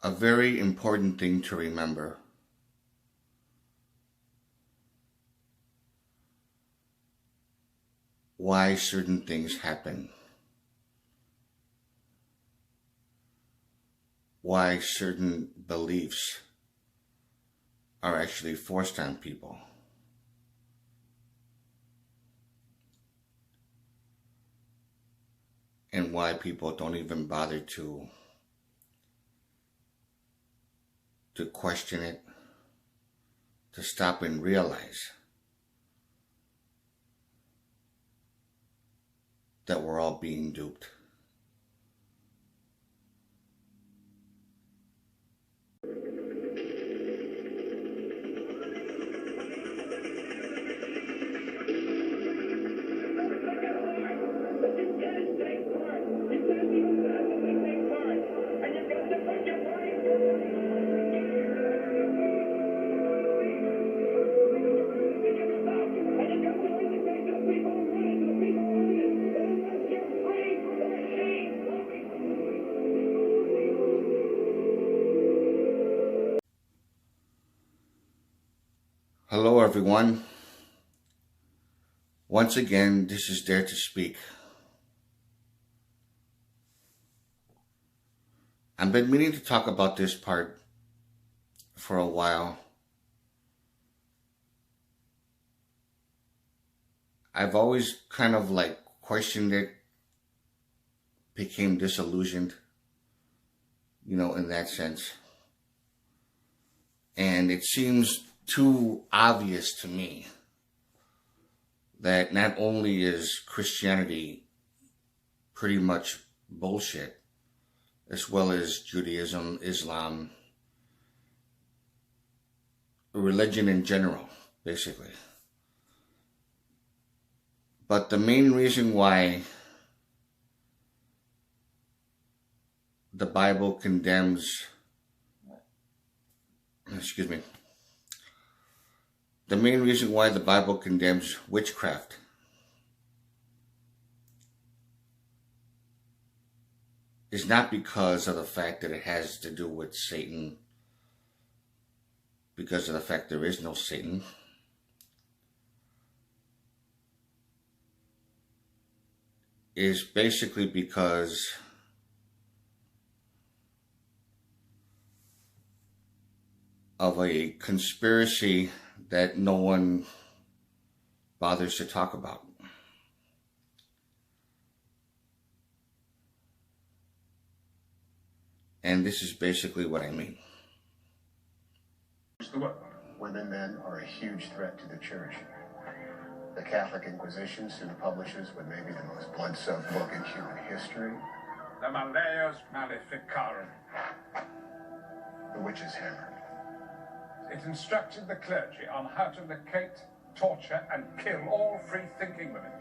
a very important thing to remember. Why certain things happen. Why certain beliefs are actually forced on people. And why people don't even bother to question it, to stop and realize that we're all being duped. Hello everyone. Once again, this is Dare to Speak. I've been meaning to talk about this part for a while. I've always kind of questioned it, became disillusioned, in that sense. And it seems too obvious to me that not only is Christianity pretty much bullshit, as well as Judaism, Islam, religion in general, basically. But the main reason why the Bible condemns, the main reason why the Bible condemns witchcraft is not because of the fact that it has to do with Satan, because of the fact there is no Satan. Is basically because of a conspiracy that no one bothers to talk about. And this is basically what I mean. Women then are a huge threat to the church. The Catholic Inquisition soon publishes what may be the most blood-soaked book in human history. The Maleus Maleficarum. The Witch's Hammer. It instructed the clergy on how to locate, torture, and kill all free-thinking women.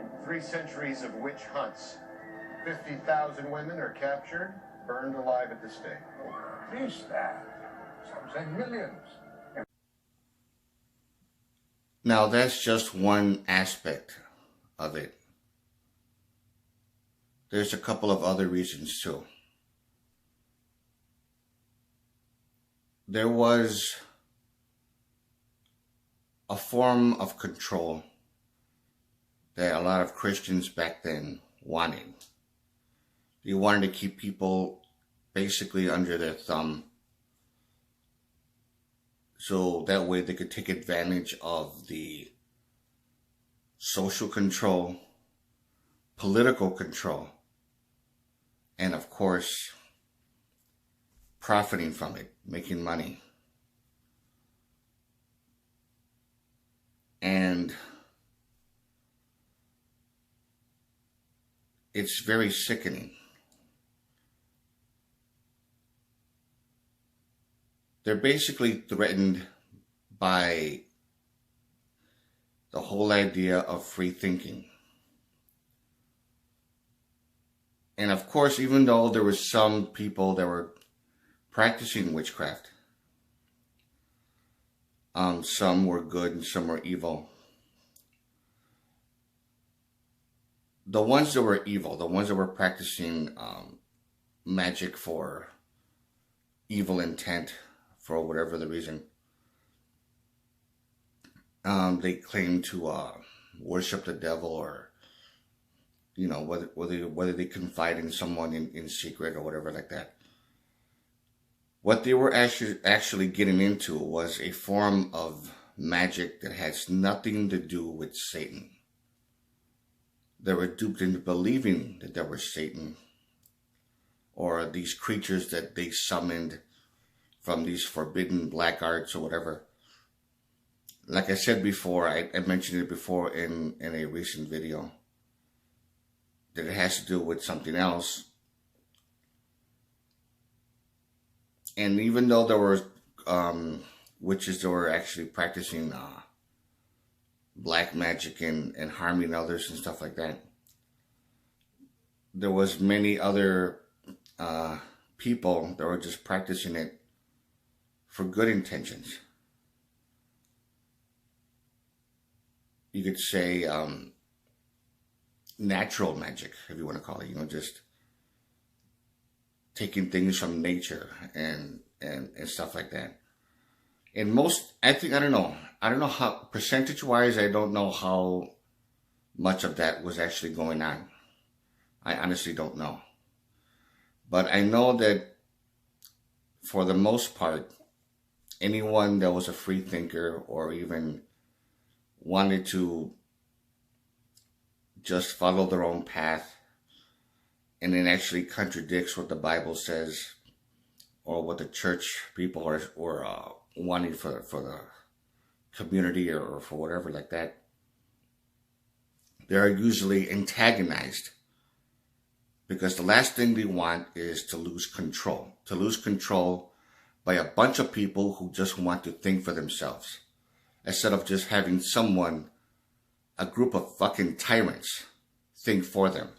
In 3 centuries of witch hunts, 50,000 women are captured, burned alive at the stake. At least that. Some say millions. Now, that's just one aspect of it. There's a couple of other reasons too. There was a form of control that a lot of Christians back then wanted. They wanted to keep people basically under their thumb, so that way they could take advantage of the social control, political control, and of course, profiting from it, making money. And it's very sickening. They're basically threatened by the whole idea of free thinking. And of course, even though there were some people that were practicing witchcraft, some were good and some were evil, the ones that were evil, the ones that were practicing magic for evil intent, for whatever the reason, they claim to worship the devil, or whether they confide in someone in secret or whatever like that. What they were actually getting into was a form of magic that has nothing to do with Satan. They were duped into believing that there was Satan, or these creatures that they summoned from these forbidden black arts or whatever. Like I said before, I mentioned it before in a recent video, that it has to do with something else. And even though there were witches that were actually practicing black magic and harming others and stuff like that, there was many other people that were just practicing it for good intentions. You could say natural magic, if you want to call it, just taking things from nature and stuff like that. And most, I don't know how, percentage wise, I don't know how much of that was actually going on. I honestly don't know. But I know that for the most part, anyone that was a free thinker, or even wanted to just follow their own path, and it actually contradicts what the Bible says, or what the church people are wanting for the community, or for whatever like that, they're usually antagonized, because the last thing they want is to lose control. To lose control by a bunch of people who just want to think for themselves, instead of just having someone, a group of fucking tyrants, think for them,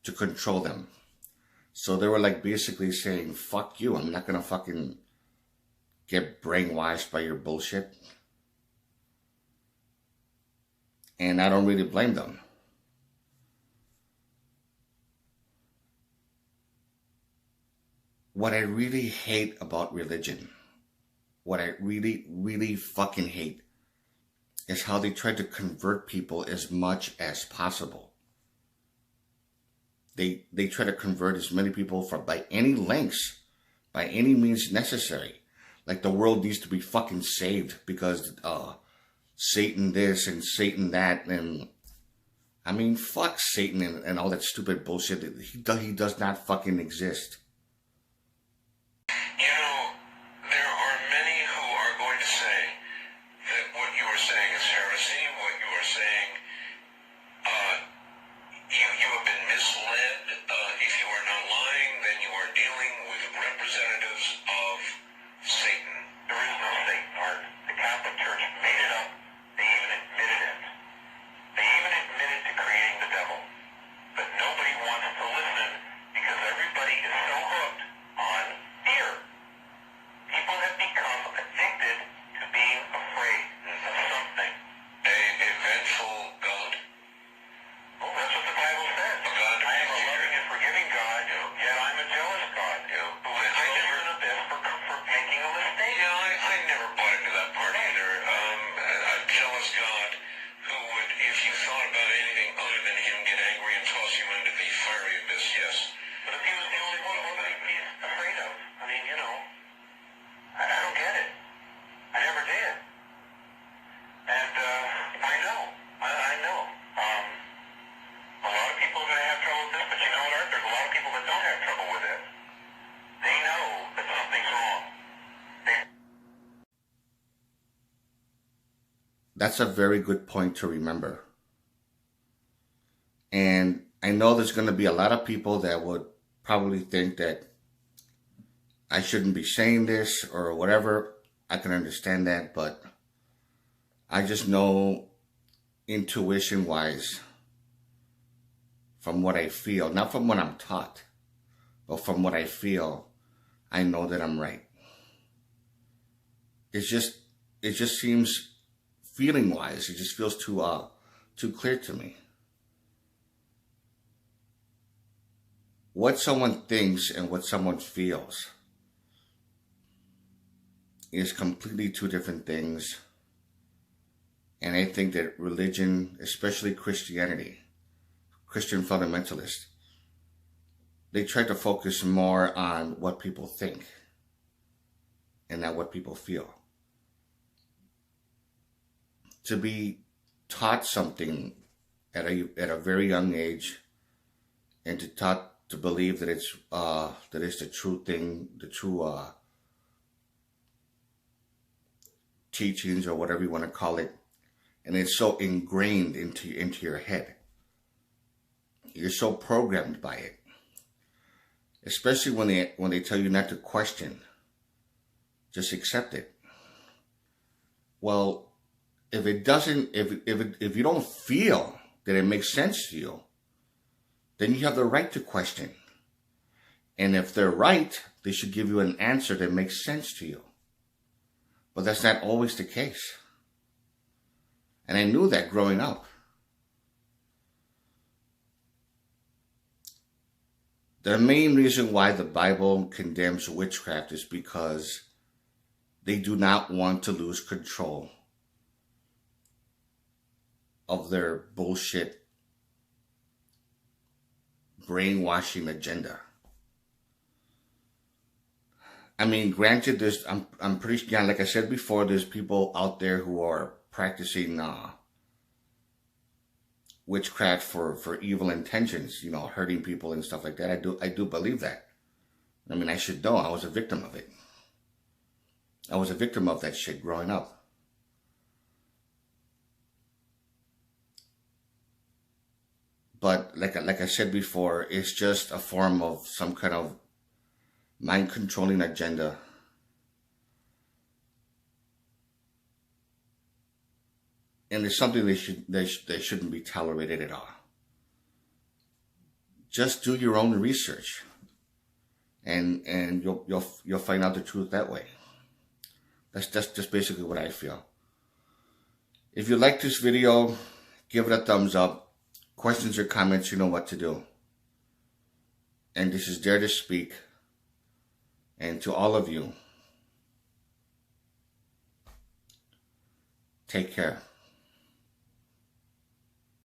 to control them. So they were like basically saying, fuck you, I'm not gonna fucking get brainwashed by your bullshit. And I don't really blame them. What I really hate about religion, what I really, really fucking hate, is how they try to convert people as much as possible. They try to convert as many people by any lengths, by any means necessary. Like the world needs to be fucking saved because Satan this and Satan that, and I mean, fuck Satan and all that stupid bullshit. He does not fucking exist. You know, there are many who are going to say that what you are saying is heresy, what you are saying, you have been misled. If you are not lying, then you are dealing with representatives of Satan. There is no Satan, Art. The Catholic Church made it up. They even admitted it. They even admitted to creating the devil. But nobody wants to listen because everybody is so hooked on fear. People have become addicted to being afraid of something. A vengeful God? Oh, that's what the Bible says. A God I am a loving and forgiving God, yet I'm a jealous God. I never an abyss for making a mistake. Yeah, I never bought into that part either. A jealous God who would, if you thought about anything other than him, get angry and toss you into the fiery abyss, yes. But if he was the only one, what would he be afraid of? I mean, I don't get it. I never did. And I know. A lot of people are going to have trouble with this, but you know what, Art? There's a lot of people that don't have trouble with it. They know that something's wrong. That's a very good point to remember. And I know there's going to be a lot of people that would probably think that I shouldn't be saying this or whatever. I can understand that, but I just know intuition-wise, from what I feel, not from what I'm taught, but from what I feel, I know that I'm right. It just seems, feeling-wise, it just feels too clear to me. what someone thinks and what someone feels is completely two different things. And I think that religion, especially Christianity, Christian fundamentalists, they try to focus more on what people think and not what people feel. To be taught something at a very young age, and to believe that it's the true thing, the true teachings, or whatever you want to call it, and it's so ingrained into your head. You're so programmed by it. Especially when they tell you not to question, just accept it. Well, if you don't feel that it makes sense to you, then you have the right to question. And if they're right, they should give you an answer that makes sense to you. But that's not always the case. And I knew that growing up. The main reason why the Bible condemns witchcraft is because they do not want to lose control of their bullshit brainwashing agenda. I mean, granted, I'm pretty, yeah, like I said before, there's people out there who are practicing witchcraft for evil intentions, hurting people and stuff like that. I do believe that. I mean, I should know. I was a victim of it. I was a victim of that shit growing up. But like I said before, it's just a form of some kind of mind-controlling agenda. And it's something they shouldn't be tolerated at all. Just do your own research, and you'll find out the truth that way. That's just basically what I feel. If you like this video, give it a thumbs up. Questions or comments, you know what to do. And this is Dare to Speak. And to all of you, take care.